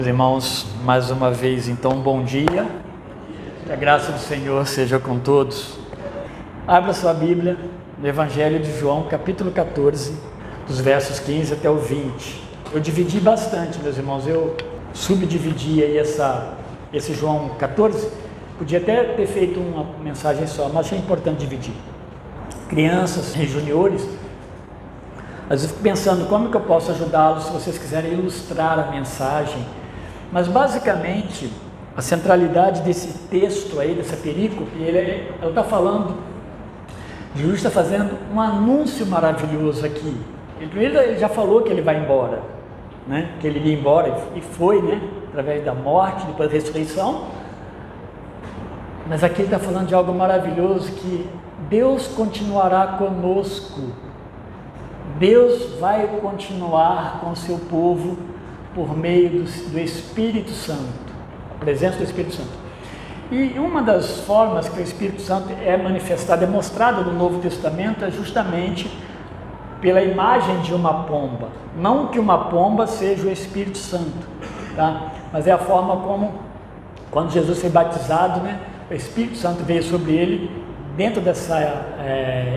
Meus irmãos, mais uma vez, então, bom dia. Que a graça do Senhor seja com todos. Abra sua Bíblia no Evangelho de João, capítulo 14, dos versos 15 até o 20. Eu dividi bastante, meus irmãos, eu subdividi aí esse João 14. Podia até ter feito uma mensagem só, mas achei importante dividir. Crianças e juniores, às vezes eu fico pensando como que eu posso ajudá-los se vocês quiserem ilustrar a mensagem. Mas basicamente, a centralidade desse texto aí, dessa perícope, ela está falando, Jesus está fazendo um anúncio maravilhoso aqui. Ele já falou que ele vai embora, né? Que ele ia embora e foi, né? Através da morte, depois da ressurreição. Mas aqui ele está falando de algo maravilhoso, que Deus continuará conosco. Deus vai continuar com o seu povo por meio do Espírito Santo, a presença do Espírito Santo. E uma das formas que o Espírito Santo é manifestado, é mostrado no Novo Testamento, é justamente pela imagem de uma pomba. Não que uma pomba seja o Espírito Santo, tá? Mas é a forma como, quando Jesus foi batizado, né, o Espírito Santo veio sobre ele dentro dessa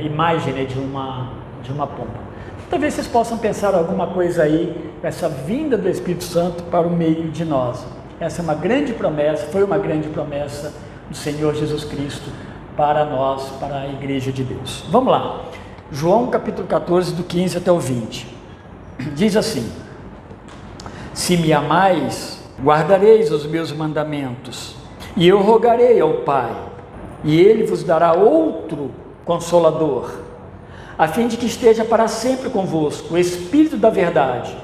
imagem, né, de uma pomba. Talvez vocês possam pensar alguma coisa aí, essa vinda do Espírito Santo para o meio de nós. Essa é uma grande promessa, foi uma grande promessa do Senhor Jesus Cristo para nós, para a Igreja de Deus. Vamos lá, João capítulo 14, do 15 até o 20. Diz assim: se me amais, guardareis os meus mandamentos, e eu rogarei ao Pai, e Ele vos dará outro Consolador, a fim de que esteja para sempre convosco, o Espírito da verdade,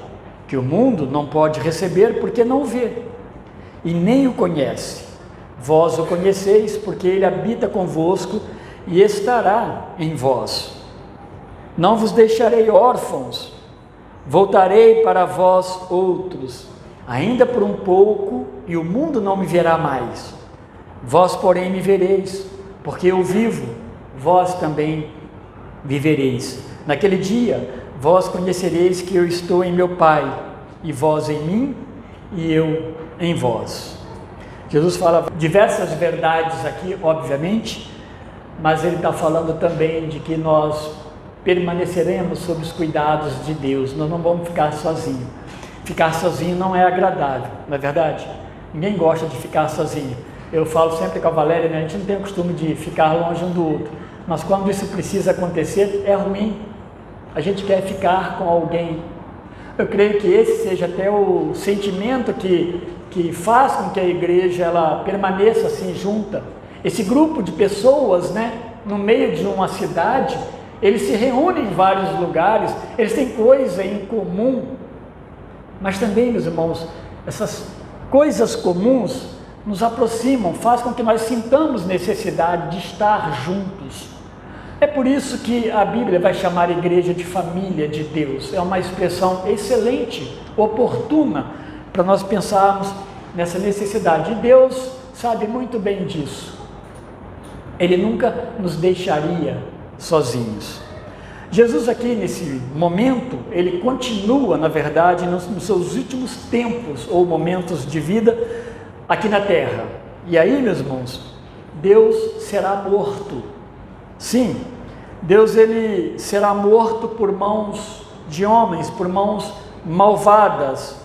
que o mundo não pode receber porque não o vê, e nem o conhece. Vós o conheceis, porque ele habita convosco e estará em vós. Não vos deixarei órfãos, voltarei para vós outros, ainda por um pouco, e o mundo não me verá mais. Vós, porém, me vereis, porque eu vivo, vós também vivereis. Naquele dia, vós conhecereis que eu estou em meu Pai, e vós em mim, e eu em vós. Jesus fala diversas verdades aqui, obviamente, mas ele está falando também de que nós permaneceremos sob os cuidados de Deus, nós não vamos ficar sozinhos. Ficar sozinho não é agradável, não é verdade? Ninguém gosta de ficar sozinho. Eu falo sempre com a Valéria, né? A gente não tem o costume de ficar longe um do outro, mas quando isso precisa acontecer, é ruim. A gente quer ficar com alguém. Eu creio que esse seja até o sentimento que faz com que a igreja ela permaneça assim junta. Esse grupo de pessoas, né, no meio de uma cidade, eles se reúnem em vários lugares, eles têm coisa em comum, mas também, meus irmãos, essas coisas comuns nos aproximam, faz com que nós sintamos necessidade de estar juntos. É por isso que a Bíblia vai chamar a igreja de família de Deus. É uma expressão excelente, oportuna, para nós pensarmos nessa necessidade. E Deus sabe muito bem disso. Ele nunca nos deixaria sozinhos. Jesus aqui nesse momento, ele continua, na verdade, nos seus últimos tempos ou momentos de vida aqui na terra. E aí, meus irmãos, Deus será morto. Sim, Deus ele será morto por mãos de homens, por mãos malvadas,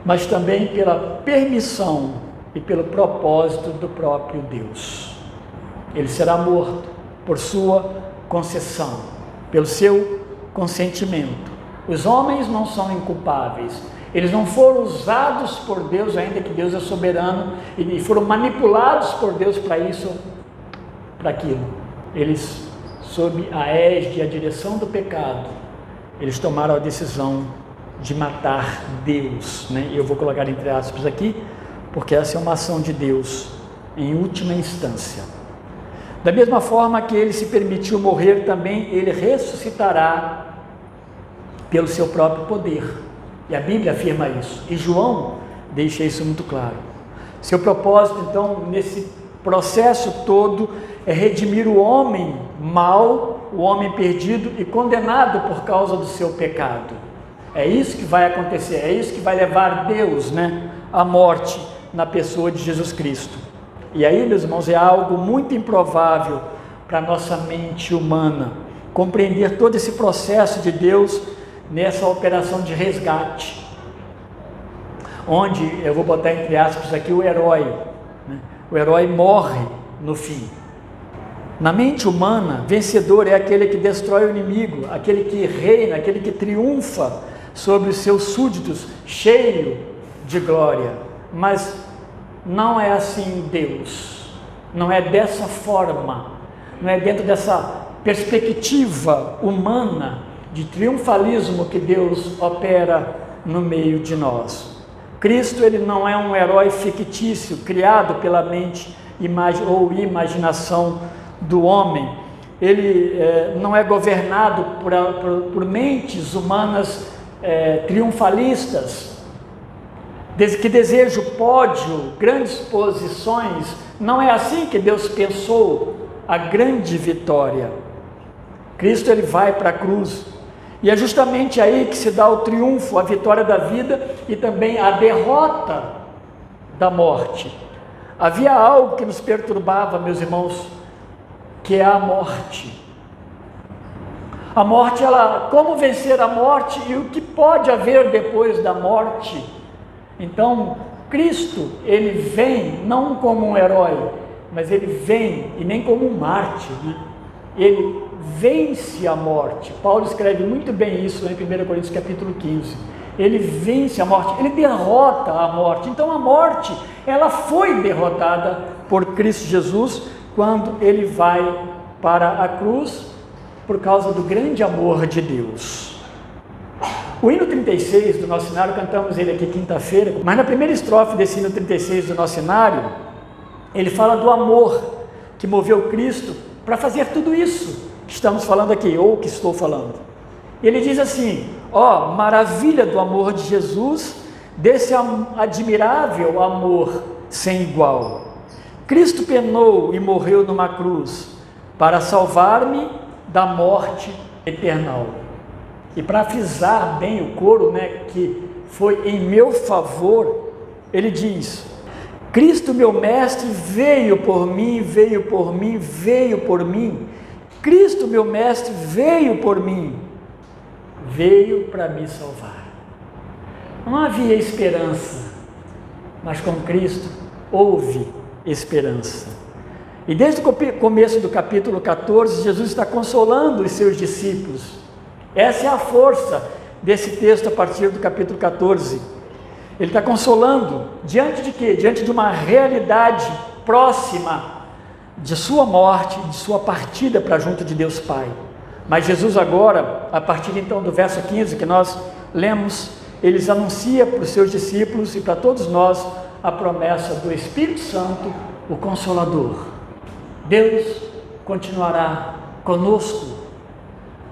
mas também pela permissão e pelo propósito do próprio Deus. Ele será morto por sua concessão, pelo seu consentimento. Os homens não são inculpáveis, eles não foram usados por Deus, ainda que Deus é soberano, e foram manipulados por Deus para isso, para aquilo. Eles, sob a égide e a direção do pecado, eles tomaram a decisão de matar Deus, né? Eu vou colocar entre aspas aqui, porque essa é uma ação de Deus em última instância. Da mesma forma que ele se permitiu morrer, também ele ressuscitará pelo seu próprio poder, e a Bíblia afirma isso, e João deixa isso muito claro. Seu propósito, então, nesse processo todo, é redimir o homem mau, o homem perdido e condenado por causa do seu pecado. É isso que vai acontecer, é isso que vai levar Deus, à morte na pessoa de Jesus Cristo. E aí, meus irmãos, é algo muito improvável para a nossa mente humana compreender todo esse processo de Deus nessa operação de resgate, onde, eu vou botar entre aspas aqui, o herói morre no fim. Na mente humana, vencedor é aquele que destrói o inimigo, aquele que reina, aquele que triunfa sobre os seus súditos, cheio de glória. Mas não é assim Deus, não é dessa forma, não é dentro dessa perspectiva humana de triunfalismo que Deus opera no meio de nós. Cristo, ele não é um herói fictício, criado pela mente ou imaginação do homem. Ele não é governado por mentes humanas triunfalistas, que desejam pódio, grandes posições. Não é assim que Deus pensou a grande vitória. Cristo, ele vai para a cruz, e é justamente aí que se dá o triunfo, a vitória da vida e também a derrota da morte. Havia algo que nos perturbava, meus irmãos, que é a morte. A morte, como vencer a morte e o que pode haver depois da morte? Então, Cristo, ele vem não como um herói, mas ele vem, e nem como um mártir, ele vence a morte. Paulo escreve muito bem isso em 1 Coríntios capítulo 15. Ele vence a morte, ele derrota a morte. Então a morte, ela foi derrotada por Cristo Jesus quando ele vai para a cruz por causa do grande amor de Deus. O hino 36 do nosso cenário, cantamos ele aqui quinta-feira, mas na primeira estrofe desse hino 36 do nosso cenário, ele fala do amor que moveu Cristo para fazer tudo isso que estamos falando aqui, ou que estou falando. Ele diz assim: maravilha do amor de Jesus, desse admirável amor sem igual. Cristo penou e morreu numa cruz para salvar-me da morte eternal. E para frisar bem o coro, que foi em meu favor, ele diz: Cristo, meu mestre, veio por mim, veio por mim, veio por mim. Cristo, meu mestre, veio por mim, veio para me salvar. Não havia esperança, mas com Cristo houve esperança. E desde o começo do capítulo 14, Jesus está consolando os seus discípulos. Essa é a força desse texto a partir do capítulo 14. Ele está consolando diante de quê? Diante de uma realidade próxima de sua morte, de sua partida para junto de Deus Pai. Mas Jesus agora, a partir então do verso 15 que nós lemos, ele anuncia para os seus discípulos e para todos nós a promessa do Espírito Santo, o Consolador. Deus continuará conosco,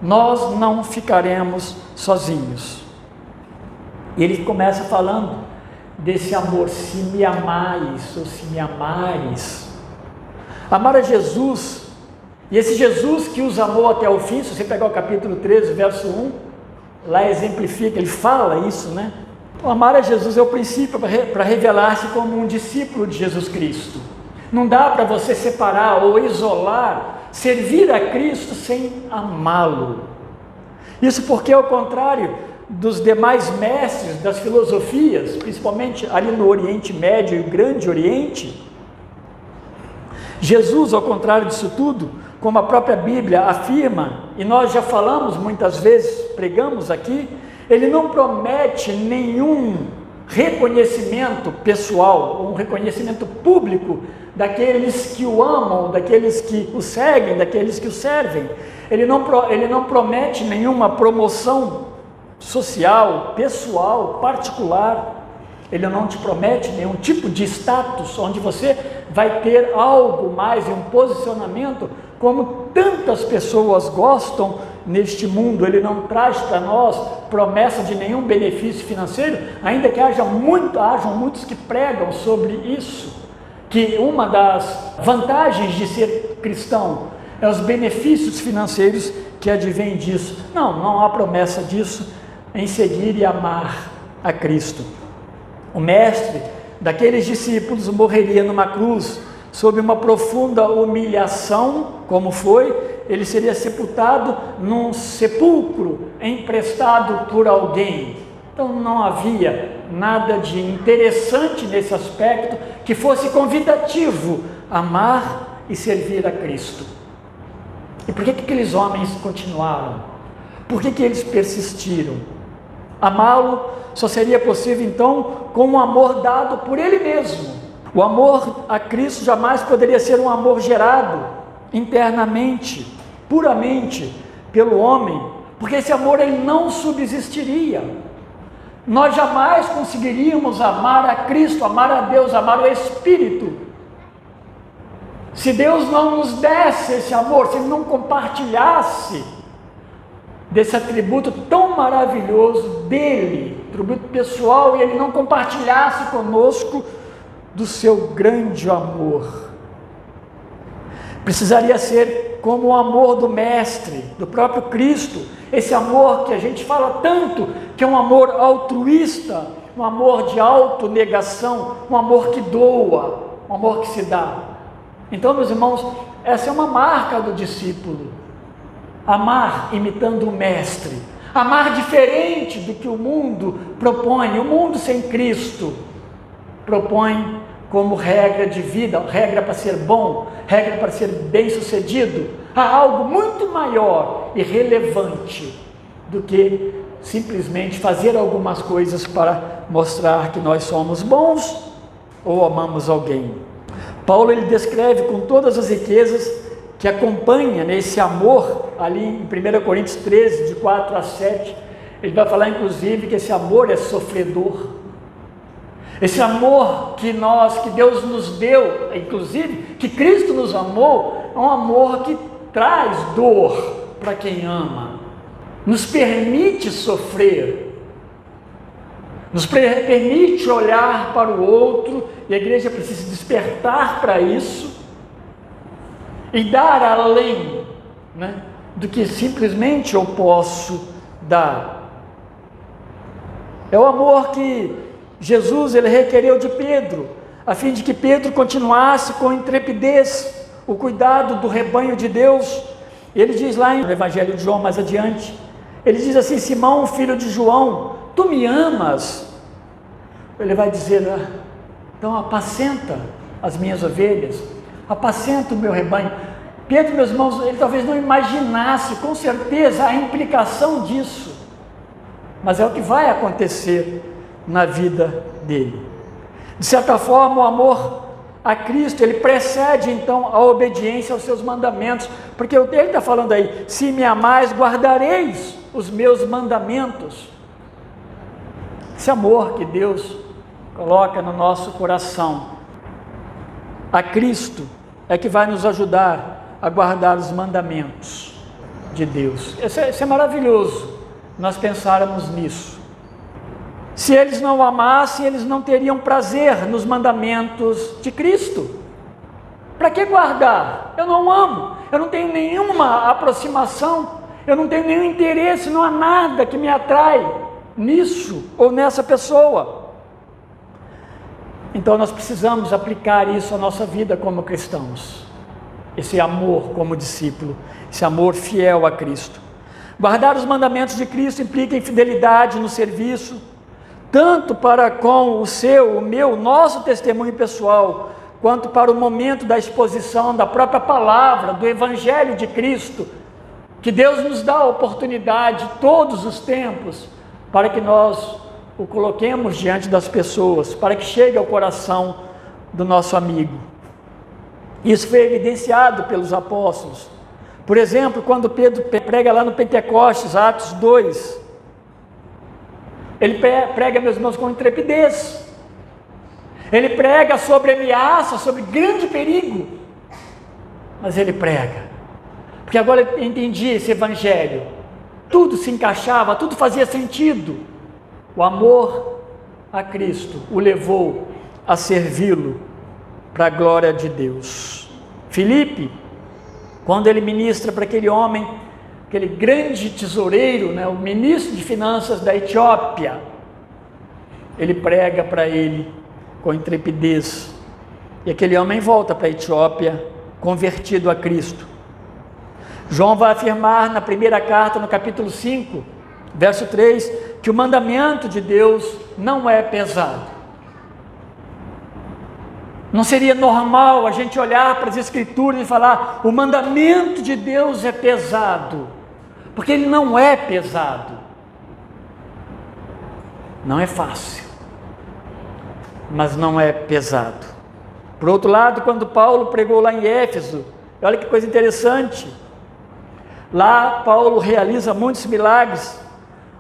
nós não ficaremos sozinhos. E ele começa falando desse amor: se me amais, ou se me amares. Amar a Jesus, e esse Jesus que os amou até o fim. Se você pegar o capítulo 13, verso 1, lá exemplifica, ele fala isso, O amar a Jesus é o princípio para revelar-se como um discípulo de Jesus Cristo. Não dá para você separar ou isolar, servir a Cristo sem amá-lo. Isso porque, ao contrário dos demais mestres das filosofias, principalmente ali no Oriente Médio e Grande Oriente, Jesus, ao contrário disso tudo, como a própria Bíblia afirma, e nós já falamos muitas vezes, pregamos aqui, ele não promete nenhum reconhecimento pessoal, ou um reconhecimento público daqueles que o amam, daqueles que o seguem, daqueles que o servem. Ele não promete nenhuma promoção social, pessoal, particular. Ele não te promete nenhum tipo de status, onde você vai ter algo mais, um posicionamento, como tantas pessoas gostam neste mundo. Ele não traz para nós promessa de nenhum benefício financeiro, ainda que hajam muitos que pregam sobre isso, que uma das vantagens de ser cristão é os benefícios financeiros que advêm disso. Não há promessa disso em seguir e amar a Cristo. O mestre daqueles discípulos morreria numa cruz sob uma profunda humilhação, como foi. Ele seria sepultado num sepulcro emprestado por alguém. Então não havia nada de interessante nesse aspecto que fosse convidativo amar e servir a Cristo. E por que aqueles homens continuaram? Por que eles persistiram? Amá-lo só seria possível então com um amor dado por Ele mesmo. O amor a Cristo jamais poderia ser um amor gerado internamente, puramente pelo homem, porque esse amor ele não subsistiria. Nós jamais conseguiríamos amar a Cristo, amar a Deus, amar o Espírito, se Deus não nos desse esse amor, se Ele não compartilhasse desse atributo tão maravilhoso dele, atributo pessoal, e Ele não compartilhasse conosco do seu grande amor. Precisaria ser como o amor do Mestre, do próprio Cristo, esse amor que a gente fala tanto, que é um amor altruísta, um amor de autonegação, um amor que doa, um amor que se dá. Então, meus irmãos, essa é uma marca do discípulo. Amar imitando o Mestre, amar diferente do que o mundo propõe. O mundo sem Cristo propõe como regra de vida, regra para ser bom, regra para ser bem-sucedido. Há algo muito maior e relevante do que simplesmente fazer algumas coisas para mostrar que nós somos bons ou amamos alguém. Paulo ele descreve com todas as riquezas que acompanha nesse amor, ali em 1 Coríntios 13, de 4 a 7, ele vai falar inclusive que esse amor é sofredor. Esse amor que Deus nos deu, inclusive, que Cristo nos amou, é um amor que traz dor para quem ama, nos permite sofrer, nos permite olhar para o outro, e a igreja precisa despertar para isso, e dar além, do que simplesmente eu posso dar. É o amor que Jesus ele requereu de Pedro, a fim de que Pedro continuasse com intrepidez o cuidado do rebanho de Deus. Ele diz lá no Evangelho de João, mais adiante, ele diz assim: Simão, filho de João, tu me amas? Ele vai dizer: então apacenta as minhas ovelhas, apacenta o meu rebanho. Pedro, meus irmãos, ele talvez não imaginasse com certeza a implicação disso, mas é o que vai acontecer na vida dele. De certa forma, o amor a Cristo, ele precede então a obediência aos seus mandamentos, porque ele está falando aí: se me amais, guardareis os meus mandamentos. Esse amor que Deus coloca no nosso coração a Cristo é que vai nos ajudar a guardar os mandamentos de Deus. Isso é maravilhoso, nós pensarmos nisso. Se eles não amassem, eles não teriam prazer nos mandamentos de Cristo. Para que guardar? Eu não amo, eu não tenho nenhuma aproximação, eu não tenho nenhum interesse, não há nada que me atrai nisso ou nessa pessoa. Então nós precisamos aplicar isso à nossa vida como cristãos. Esse amor como discípulo, esse amor fiel a Cristo. Guardar os mandamentos de Cristo implica em fidelidade no serviço, tanto para com o meu, nosso testemunho pessoal, quanto para o momento da exposição da própria palavra, do Evangelho de Cristo, que Deus nos dá a oportunidade todos os tempos, para que nós o coloquemos diante das pessoas, para que chegue ao coração do nosso amigo. Isso foi evidenciado pelos apóstolos. Por exemplo, quando Pedro prega lá no Pentecostes, Atos 2, ele prega, meus irmãos, com intrepidez. Ele prega sobre ameaça, sobre grande perigo, mas ele prega, porque agora eu entendi esse evangelho, tudo se encaixava, tudo fazia sentido. O amor a Cristo o levou a servi-lo para a glória de Deus. Filipe, quando ele ministra para aquele homem aquele grande tesoureiro, né, o ministro de finanças da Etiópia, ele prega para ele com intrepidez. E aquele homem volta para a Etiópia, convertido a Cristo. João vai afirmar na primeira carta, no capítulo 5, verso 3, que o mandamento de Deus não é pesado. Não seria normal a gente olhar para as Escrituras e falar: o mandamento de Deus é pesado, porque ele não é pesado. Não é fácil, mas não é pesado. Por outro lado, quando Paulo pregou lá em Éfeso, olha que coisa interessante, lá Paulo realiza muitos milagres,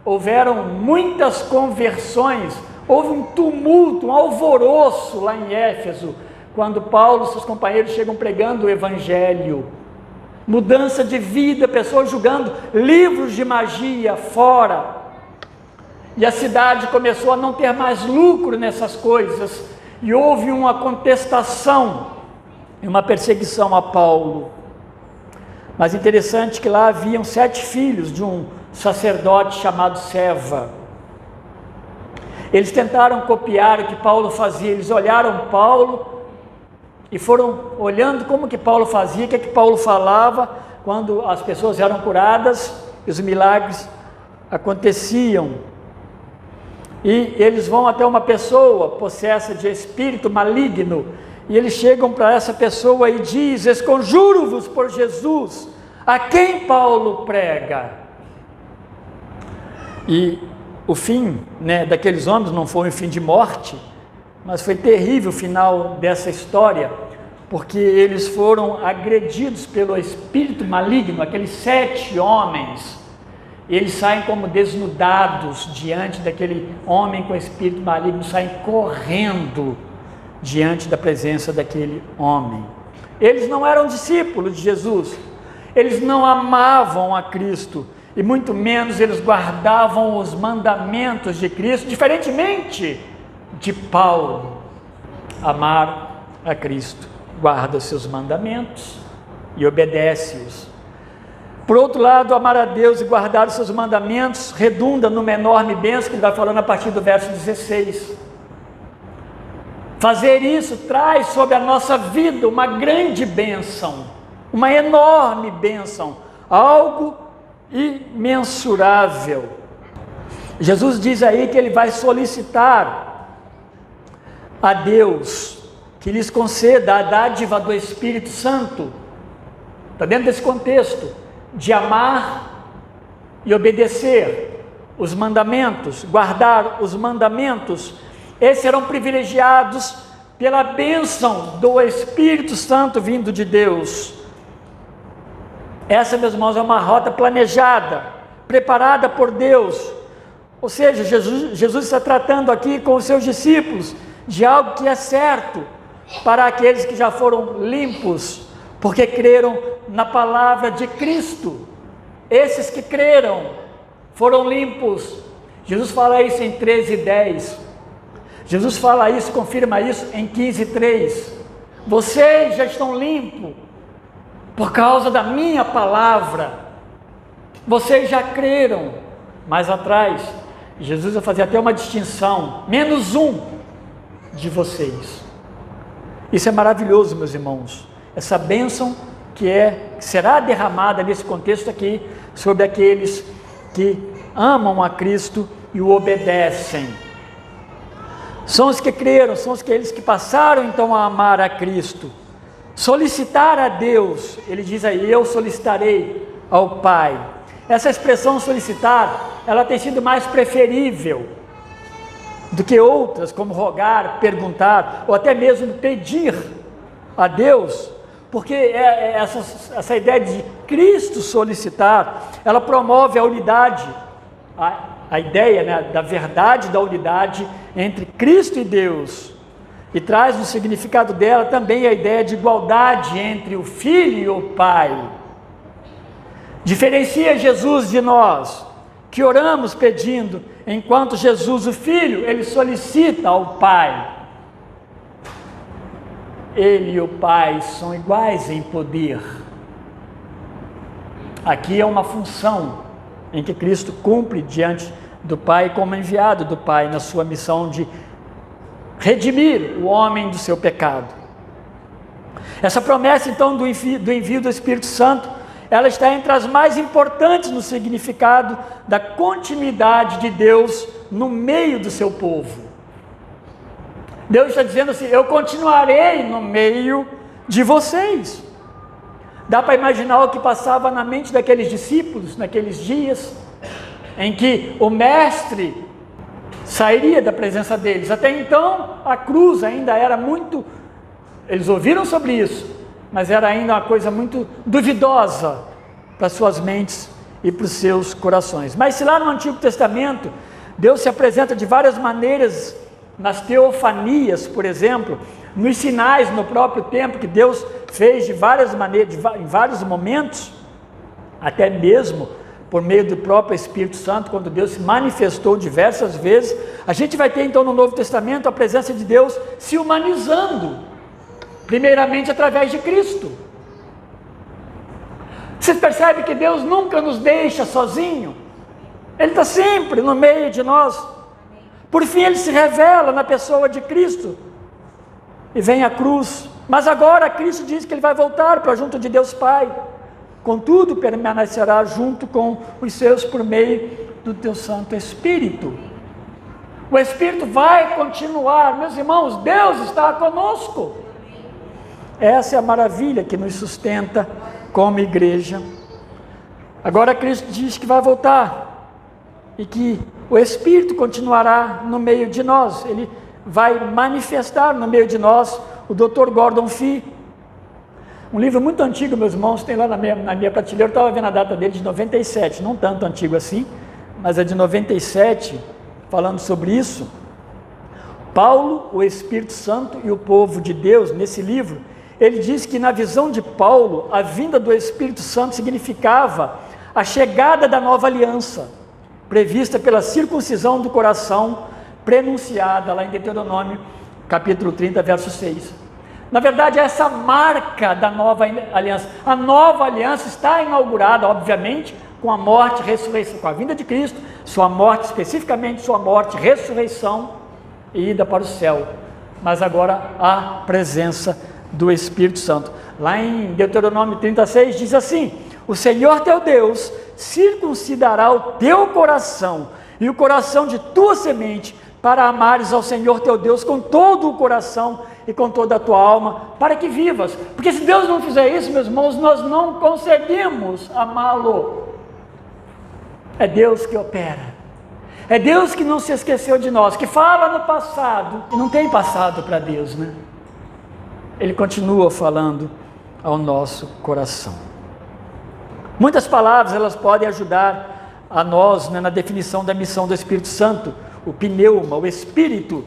houveram muitas conversões, houve um tumulto, um alvoroço lá em Éfeso, quando Paulo e seus companheiros chegam pregando o Evangelho, mudança de vida, pessoas jogando livros de magia fora, e a cidade começou a não ter mais lucro nessas coisas, e houve uma contestação e uma perseguição a Paulo. Mas interessante que lá haviam 7 filhos de um sacerdote chamado Seva. Eles tentaram copiar o que Paulo fazia, eles olharam Paulo e foram olhando como que Paulo fazia, o que Paulo falava quando as pessoas eram curadas e os milagres aconteciam. E eles vão até uma pessoa possessa de espírito maligno, e eles chegam para essa pessoa e diz: esconjuro-vos por Jesus, a quem Paulo prega. E o fim, daqueles homens não foi um fim de morte, mas foi terrível o final dessa história, porque eles foram agredidos pelo espírito maligno, aqueles 7 homens. Eles saem como desnudados diante daquele homem com espírito maligno, saem correndo diante da presença daquele homem. Eles não eram discípulos de Jesus, eles não amavam a Cristo, e muito menos eles guardavam os mandamentos de Cristo, diferentemente de Paulo. Amar a Cristo, guarda os seus mandamentos e obedece-os. Por outro lado, amar a Deus e guardar os seus mandamentos redunda numa enorme bênção que ele vai falando a partir do verso 16. Fazer isso traz sobre a nossa vida uma grande bênção, uma enorme bênção, algo imensurável. Jesus diz aí que ele vai solicitar a Deus que lhes conceda a dádiva do Espírito Santo. Está dentro desse contexto de amar e obedecer os mandamentos, guardar os mandamentos. Esses serão privilegiados pela bênção do Espírito Santo vindo de Deus. Essa, meus irmãos, é uma rota planejada, preparada por Deus. Ou seja, Jesus está tratando aqui com os seus discípulos de algo que é certo para aqueles que já foram limpos, porque creram na palavra de Cristo. Esses que creram foram limpos. Jesus fala isso em 13:10. Jesus fala isso, confirma isso em 15:3. Vocês já estão limpos por causa da minha palavra. Vocês já creram. Mais atrás, Jesus vai fazer até uma distinção: menos um de vocês. Isso é maravilhoso, meus irmãos. Essa bênção que será derramada nesse contexto aqui sobre aqueles que amam a Cristo e o obedecem. São os que creram, são aqueles que passaram então a amar a Cristo. Solicitar a Deus, ele diz aí: eu solicitarei ao Pai. Essa expressão solicitar, ela tem sido mais preferível do que outras, como rogar, perguntar, ou até mesmo pedir a Deus, porque essa ideia de Cristo solicitar, ela promove a unidade, a ideia da verdade da unidade entre Cristo e Deus, e traz no significado dela também a ideia de igualdade entre o Filho e o Pai. Diferencia Jesus de nós, que oramos pedindo, enquanto Jesus, o Filho, ele solicita ao Pai. Ele e o Pai são iguais em poder. Aqui é uma função em que Cristo cumpre diante do Pai como enviado do Pai na sua missão de redimir o homem do seu pecado. Essa promessa então do envio do Espírito Santo, ela está entre as mais importantes no significado da continuidade de Deus no meio do seu povo. Deus está dizendo assim: eu continuarei no meio de vocês. Dá para imaginar o que passava na mente daqueles discípulos naqueles dias em que o mestre sairia da presença deles. Até então a cruz ainda era muito, eles ouviram sobre isso, mas era ainda uma coisa muito duvidosa para suas mentes e para os seus corações. Mas se lá no Antigo Testamento Deus se apresenta de várias maneiras, nas teofanias, por exemplo, nos sinais no próprio templo que Deus fez de várias maneiras, em vários momentos, até mesmo por meio do próprio Espírito Santo, quando Deus se manifestou diversas vezes, a gente vai ter então no Novo Testamento a presença de Deus se humanizando, primeiramente através de Cristo. Vocês percebem que Deus nunca nos deixa sozinho? Ele está sempre no meio de nós. Por fim Ele se revela na pessoa de Cristo, e vem a cruz, mas agora Cristo diz que Ele vai voltar para junto de Deus Pai, contudo permanecerá junto com os seus por meio do teu Santo Espírito. O Espírito vai continuar, meus irmãos, Deus está conosco. Essa é a maravilha que nos sustenta como igreja. Agora Cristo diz que vai voltar, e que o Espírito continuará no meio de nós. Ele vai manifestar no meio de nós. O Dr. Gordon Fee, um livro muito antigo, meus irmãos, tem lá na minha prateleira, eu estava vendo a data dele, de 97, não tanto antigo assim, mas é de 97, falando sobre isso. Paulo, o Espírito Santo e o povo de Deus, nesse livro, ele diz que na visão de Paulo, a vinda do Espírito Santo significava a chegada da nova aliança, prevista pela circuncisão do coração, prenunciada lá em Deuteronômio, capítulo 30, verso 6. Na verdade, essa marca da nova aliança, a nova aliança está inaugurada, obviamente, com a morte, ressurreição, com a vinda de Cristo, sua morte, especificamente sua morte, ressurreição e ida para o céu, mas agora a presença do Espírito Santo. Lá em Deuteronômio 36 diz assim: o Senhor teu Deus circuncidará o teu coração e o coração de tua semente, para amares ao Senhor teu Deus com todo o coração e com toda a tua alma, para que vivas. Porque se Deus não fizer isso, meus irmãos, nós não conseguimos amá-lo. É Deus que opera, é Deus que não se esqueceu de nós, que fala no passado, e não tem passado para Deus, né? Ele continua falando ao nosso coração. Muitas palavras, elas podem ajudar a nós, né, na definição da missão do Espírito Santo. O pneuma, o Espírito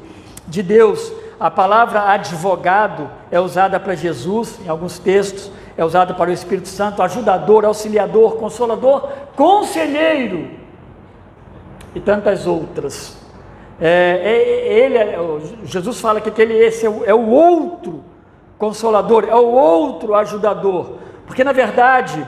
de Deus. A palavra advogado é usada para Jesus, em alguns textos, é usada para o Espírito Santo, ajudador, auxiliador, consolador, conselheiro e tantas outras. Jesus fala que esse é o outro consolador, é o outro ajudador, porque na verdade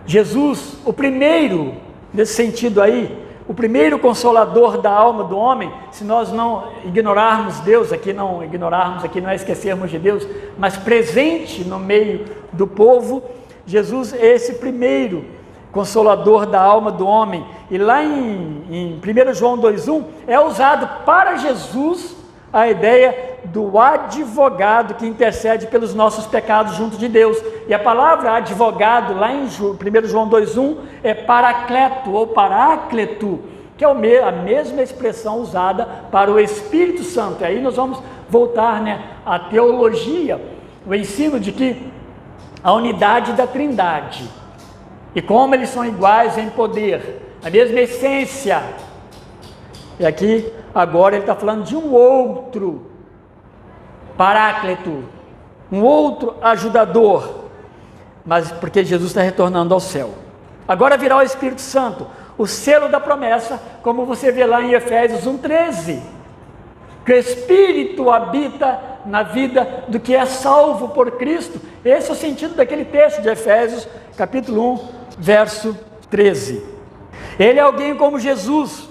Jesus, o primeiro, nesse sentido aí, o primeiro consolador da alma do homem, se nós não ignorarmos Deus, aqui não é esquecermos de Deus, mas presente no meio do povo, Jesus é esse primeiro consolador da alma do homem. E lá em 1 João 2,1 é usado para Jesus a ideia do advogado que intercede pelos nossos pecados junto de Deus. E a palavra advogado lá em 1 João 2,1 é paracleto ou parácleto, que é a mesma expressão usada para o Espírito Santo. E aí nós vamos voltar, né, à teologia, o ensino de que a unidade da Trindade, e como eles são iguais em poder, a mesma essência. E aqui, agora, ele está falando de um outro paráclito, um outro ajudador, mas porque Jesus está retornando ao céu. Agora virá o Espírito Santo, o selo da promessa, como você vê lá em Efésios 1,13, que o Espírito habita na vida do que é salvo por Cristo. Esse é o sentido daquele texto de Efésios, capítulo 1, verso 13. Ele é alguém como Jesus,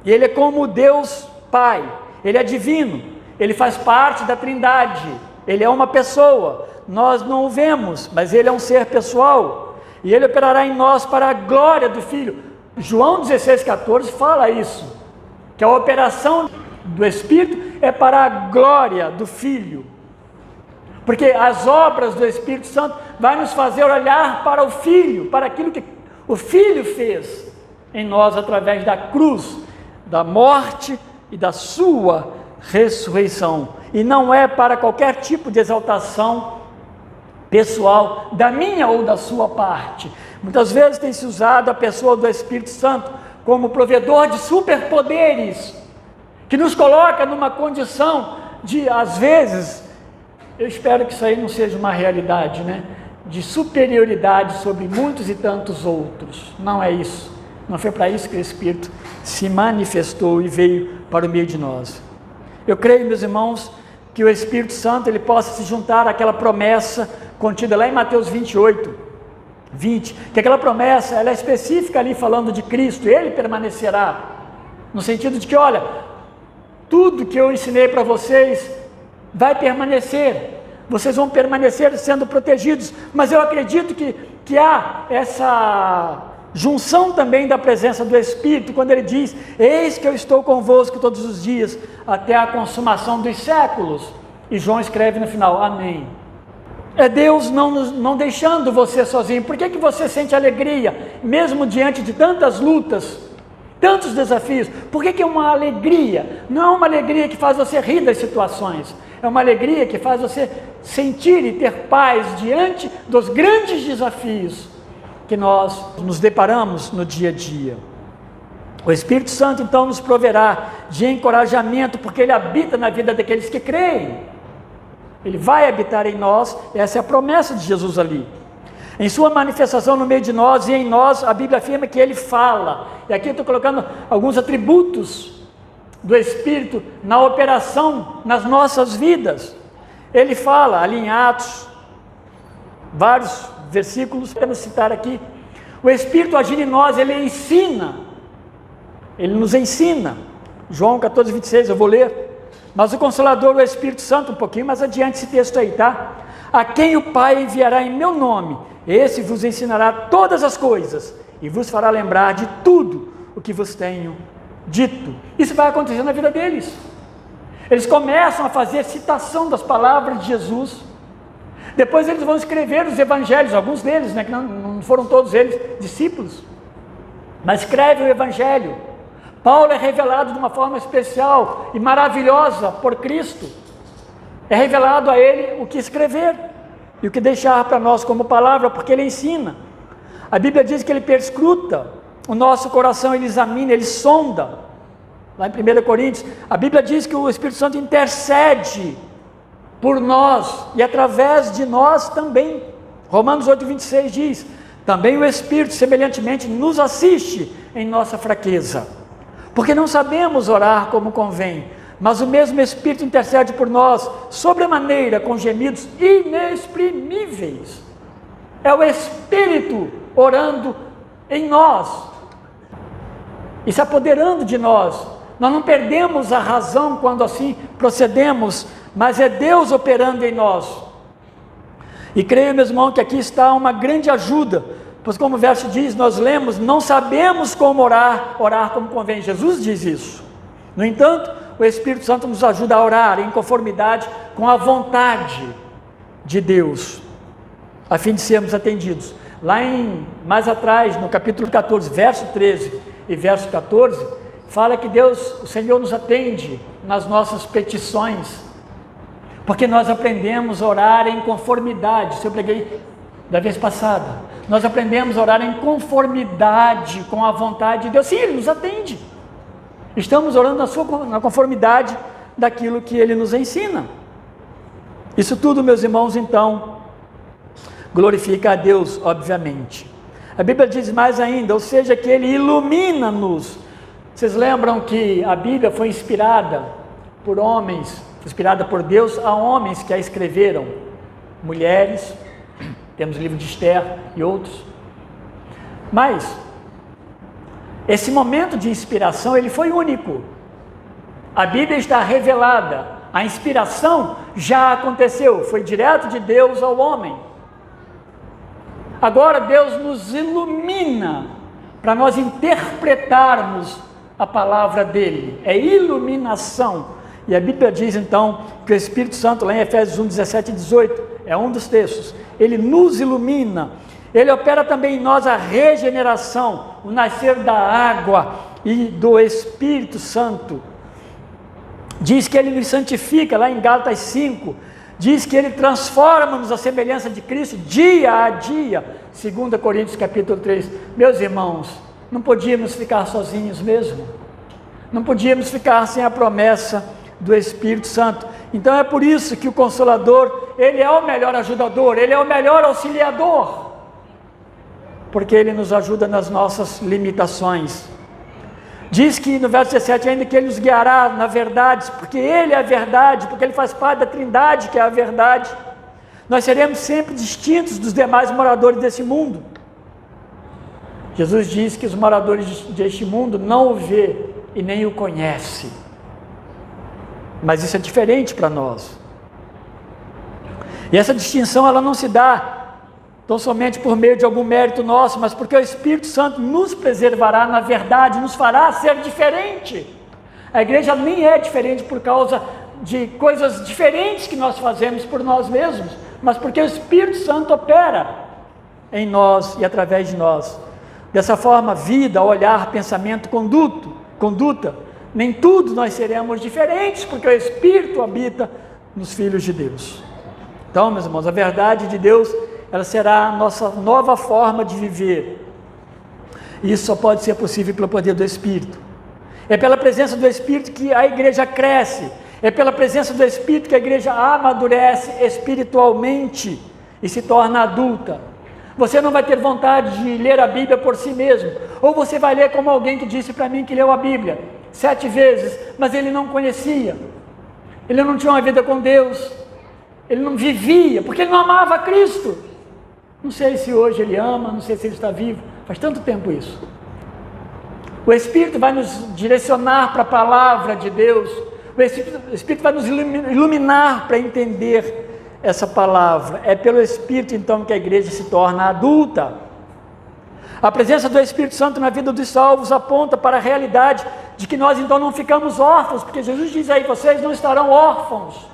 ele é como Deus Pai, ele é divino, ele faz parte da Trindade, ele é uma pessoa, nós não o vemos, mas ele é um ser pessoal, e ele operará em nós para a glória do Filho. João 16,14 fala isso, que a operação do Espírito é para a glória do Filho, porque as obras do Espírito Santo vai nos fazer olhar para o Filho, para aquilo que o Filho fez em nós através da cruz, da morte e da sua ressurreição, e não é para qualquer tipo de exaltação pessoal, da minha ou da sua parte. Muitas vezes tem se usado a pessoa do Espírito Santo como provedor de superpoderes, que nos coloca numa condição de, às vezes, eu espero que isso aí não seja uma realidade, né? De superioridade sobre muitos e tantos outros. Não é isso. Não foi para isso que o Espírito se manifestou e veio para o meio de nós. Eu creio, meus irmãos, que o Espírito Santo ele possa se juntar àquela promessa contida lá em Mateus 28, 20, que aquela promessa ela é específica ali falando de Cristo, ele permanecerá, no sentido de que, olha, tudo que eu ensinei para vocês vai permanecer, vocês vão permanecer sendo protegidos, mas eu acredito que há essa junção também da presença do Espírito, quando ele diz, eis que eu estou convosco todos os dias, até a consumação dos séculos, e João escreve no final, amém. É Deus não deixando você sozinho. Por que você sente alegria, mesmo diante de tantas lutas, tantos desafios? Por que é uma alegria? Não é uma alegria que faz você rir das situações, é uma alegria que faz você sentir e ter paz diante dos grandes desafios que nós nos deparamos no dia a dia. O Espírito Santo então nos proverá de encorajamento, porque ele habita na vida daqueles que creem. Ele vai habitar em nós, essa é a promessa de Jesus ali. Em sua manifestação no meio de nós e em nós, a Bíblia afirma que ele fala. E aqui eu estou colocando alguns atributos do Espírito na operação nas nossas vidas. Ele fala ali em Atos, vários versículos, para citar aqui. O Espírito agindo em nós, ele ensina. Ele nos ensina. João 14, 26, eu vou ler. Mas o Consolador, o Espírito Santo, um pouquinho mais adiante esse texto aí, tá? A quem o Pai enviará em meu nome, esse vos ensinará todas as coisas e vos fará lembrar de tudo o que vos tenho dito. Isso vai acontecer na vida deles. Eles começam a fazer citação das palavras de Jesus. Depois eles vão escrever os evangelhos, alguns deles, né, que não foram todos eles discípulos, mas escreve o evangelho. Paulo é revelado de uma forma especial e maravilhosa por Cristo. É revelado a ele o que escrever e o que deixar para nós como palavra, porque ele ensina. A Bíblia diz que ele perscruta o nosso coração, ele examina, ele sonda. Lá em 1 Coríntios, a Bíblia diz que o Espírito Santo intercede por nós e através de nós também. Romanos 8, 26 diz, também o Espírito semelhantemente nos assiste em nossa fraqueza, porque não sabemos orar como convém, mas o mesmo Espírito intercede por nós, sobremaneira, com gemidos inexprimíveis. É o Espírito orando em nós, e se apoderando de nós. Nós não perdemos a razão quando assim procedemos, mas é Deus operando em nós. E creio, meu irmão, que aqui está uma grande ajuda, pois como o verso diz, nós lemos, não sabemos como orar como convém. Jesus diz isso. No entanto, o Espírito Santo nos ajuda a orar em conformidade com a vontade de Deus, a fim de sermos atendidos. Lá mais atrás, no capítulo 14, verso 13 e verso 14, fala que Deus, o Senhor nos atende nas nossas petições, porque nós aprendemos a orar em conformidade. Isso eu preguei da vez passada. Nós aprendemos a orar em conformidade com a vontade de Deus. Sim, Ele nos atende. Estamos orando na conformidade daquilo que Ele nos ensina. Isso tudo, meus irmãos, então, glorifica a Deus, obviamente. A Bíblia diz mais ainda, ou seja, que Ele ilumina-nos. Vocês lembram que a Bíblia foi inspirada por homens inspirada por Deus, a homens que a escreveram, mulheres, temos o livro de Esther e outros. Mas esse momento de inspiração, ele foi único. A Bíblia está revelada, a inspiração já aconteceu, foi direto de Deus ao homem. Agora Deus nos ilumina para nós interpretarmos a palavra dele, é iluminação. E a Bíblia diz então que o Espírito Santo, lá em Efésios 1, 17 e 18, é um dos textos, ele nos ilumina, ele opera também em nós a regeneração, o nascer da água e do Espírito Santo. Diz que ele nos santifica, lá em Gálatas 5, diz que ele transforma-nos à semelhança de Cristo dia a dia, 2 Coríntios capítulo 3. Meus irmãos, não podíamos ficar sozinhos mesmo, não podíamos ficar sem a promessa do Espírito Santo. Então é por isso que o Consolador, ele é o melhor ajudador, ele é o melhor auxiliador, porque ele nos ajuda nas nossas limitações. Diz que no verso 17 ainda que ele nos guiará na verdade, porque ele é a verdade, porque ele faz parte da Trindade que é a verdade. Nós seremos sempre distintos dos demais moradores desse mundo. Jesus diz que os moradores deste mundo não o vê e nem o conhece. Mas isso é diferente para nós. E essa distinção ela não se dá tão somente por meio de algum mérito nosso, mas porque o Espírito Santo nos preservará na verdade, nos fará ser diferente. A igreja nem é diferente por causa de coisas diferentes que nós fazemos por nós mesmos, mas porque o Espírito Santo opera em nós e através de nós. Dessa forma, vida, olhar, pensamento, conduta, nem tudo nós seremos diferentes, porque o Espírito habita nos filhos de Deus. Então, meus irmãos, a verdade de Deus, ela será a nossa nova forma de viver. E isso só pode ser possível pelo poder do Espírito. É pela presença do Espírito que a igreja cresce. É pela presença do Espírito que a igreja amadurece espiritualmente e se torna adulta. Você não vai ter vontade de ler a Bíblia por si mesmo. Ou você vai ler como alguém que disse para mim que leu a Bíblia 7 vezes, mas ele não conhecia. Ele não tinha uma vida com Deus. Ele não vivia, porque ele não amava Cristo. Não sei se hoje ele ama, não sei se ele está vivo. Faz tanto tempo isso. O Espírito vai nos direcionar para a palavra de Deus. O Espírito vai nos iluminar para entender essa palavra. É pelo Espírito então que a igreja se torna adulta. A presença do Espírito Santo na vida dos salvos aponta para a realidade de que nós então não ficamos órfãos, porque Jesus diz aí, vocês não estarão órfãos,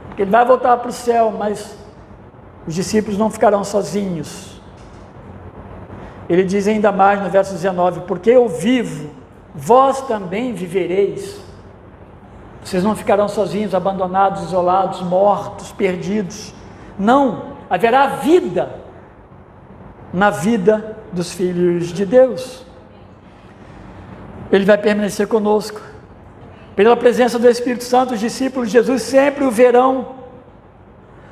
porque ele vai voltar para o céu, mas os discípulos não ficarão sozinhos. Ele diz ainda mais no verso 19, porque eu vivo, vós também vivereis. Vocês não ficarão sozinhos, abandonados, isolados, mortos, perdidos. Não, haverá vida na vida dos filhos de Deus. Ele vai permanecer conosco. Pela presença do Espírito Santo, os discípulos de Jesus sempre o verão.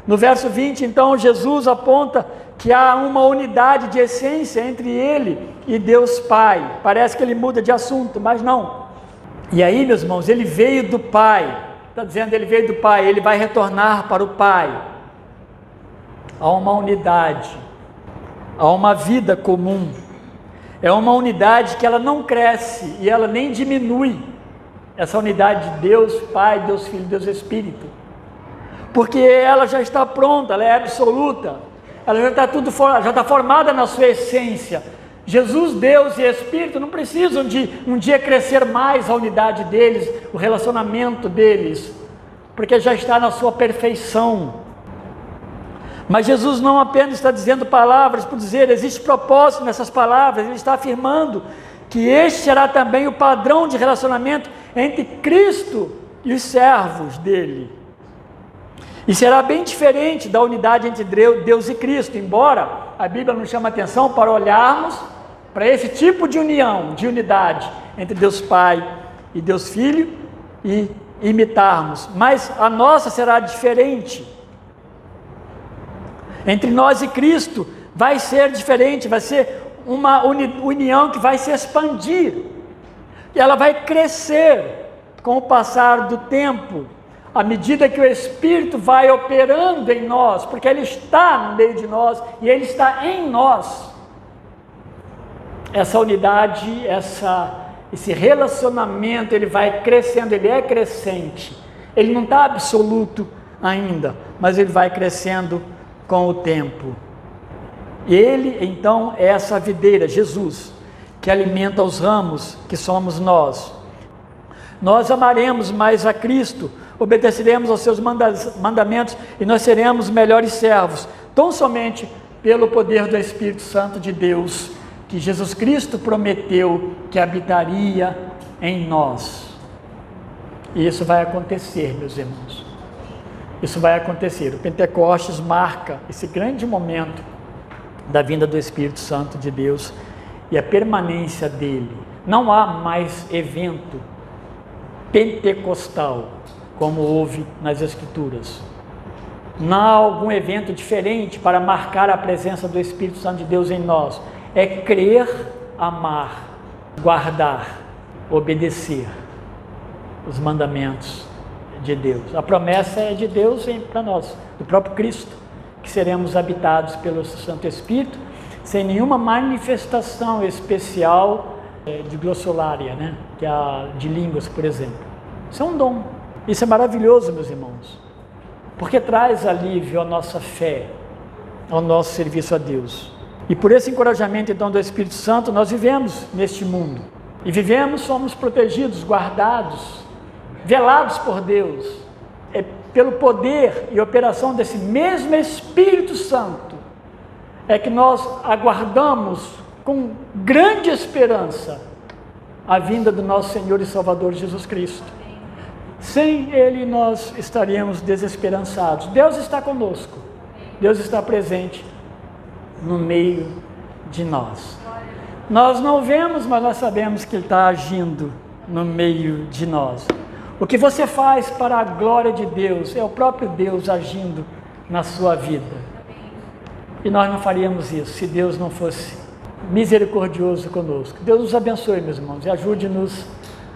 No verso 20, então, Jesus aponta que há uma unidade de essência entre ele e Deus Pai. Parece que ele muda de assunto, mas não. E aí, meus irmãos, ele veio do Pai. Está dizendo, ele veio do Pai, ele vai retornar para o Pai. Há uma unidade, há uma vida comum. É uma unidade que ela não cresce e ela nem diminui. Essa unidade de Deus Pai, Deus Filho, Deus Espírito. Porque ela já está pronta, ela é absoluta. Ela já está já está formada na sua essência. Jesus, Deus e Espírito não precisam de um dia crescer mais a unidade deles, o relacionamento deles, porque já está na sua perfeição. Mas Jesus não apenas está dizendo palavras por dizer, existe propósito nessas palavras, ele está afirmando que este será também o padrão de relacionamento entre Cristo e os servos dele. E será bem diferente da unidade entre Deus e Cristo, embora a Bíblia nos chama atenção para olharmos para esse tipo de união, de unidade entre Deus Pai e Deus Filho e imitarmos, mas a nossa será diferente. Entre nós e Cristo vai ser diferente, vai ser uma união que vai se expandir, e ela vai crescer com o passar do tempo. à medida que o Espírito vai operando em nós, porque Ele está no meio de nós e Ele está em nós, essa unidade, esse relacionamento, ele vai crescendo, ele é crescente, ele não está absoluto ainda, mas ele vai crescendo com o tempo. Ele, então, é essa videira, Jesus, que alimenta os ramos, que somos nós. Nós amaremos mais a Cristo, obedeceremos aos seus mandamentos e nós seremos melhores servos, tão somente pelo poder do Espírito Santo de Deus, que Jesus Cristo prometeu que habitaria em nós. E isso vai acontecer, meus irmãos. Isso vai acontecer. O Pentecostes marca esse grande momento da vinda do Espírito Santo de Deus e a permanência dele. Não há mais evento pentecostal como houve nas Escrituras. Não há algum evento diferente para marcar a presença do Espírito Santo de Deus em nós. É crer, amar, guardar, obedecer os mandamentos de Deus. A promessa é de Deus para nós, do próprio Cristo, que seremos habitados pelo Santo Espírito, sem nenhuma manifestação especial de glossolalia, né? Que é de línguas, por exemplo. Isso é um dom. Isso é maravilhoso, meus irmãos, porque traz alívio à nossa fé, ao nosso serviço a Deus. E por esse encorajamento, então, do Espírito Santo, nós vivemos neste mundo. E vivemos, somos protegidos, guardados, velados por Deus. É pelo poder e operação desse mesmo Espírito Santo é que nós aguardamos com grande esperança a vinda do nosso Senhor e Salvador Jesus Cristo. Sem Ele nós estaríamos desesperançados. Deus está conosco. Deus está presente no meio de nós. Nós não vemos, mas nós sabemos que Ele está agindo no meio de nós. O que você faz para a glória de Deus é o próprio Deus agindo na sua vida. E nós não faríamos isso se Deus não fosse misericordioso conosco. Deus nos abençoe, meus irmãos, e ajude-nos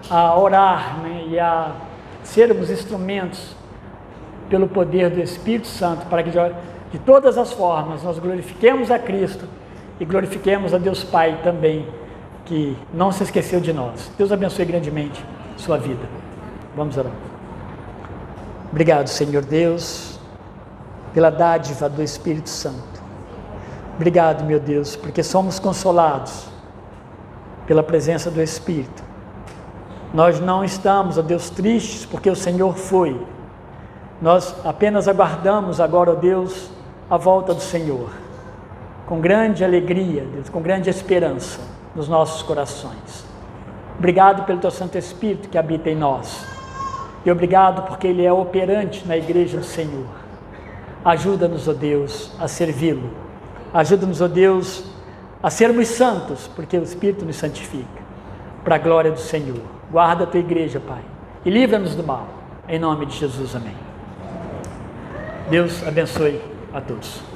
a orar, né, e a sermos instrumentos pelo poder do Espírito Santo, para que de todas as formas nós glorifiquemos a Cristo e glorifiquemos a Deus Pai também, que não se esqueceu de nós. Deus abençoe grandemente sua vida. Vamos orar. Obrigado, Senhor Deus, pela dádiva do Espírito Santo. Obrigado, meu Deus, porque somos consolados pela presença do Espírito. Nós não estamos, ó Deus, tristes porque o Senhor foi. Nós apenas aguardamos agora, ó Deus, a volta do Senhor, com grande alegria, Deus, com grande esperança nos nossos corações. Obrigado pelo Teu Santo Espírito que habita em nós. E obrigado porque Ele é operante na igreja do Senhor. Ajuda-nos, ó Deus, a servi-lo. Ajuda-nos, ó Deus, a sermos santos, porque o Espírito nos santifica, para a glória do Senhor. Guarda a Tua igreja, Pai, e livra-nos do mal. Em nome de Jesus, amém. Deus abençoe a todos.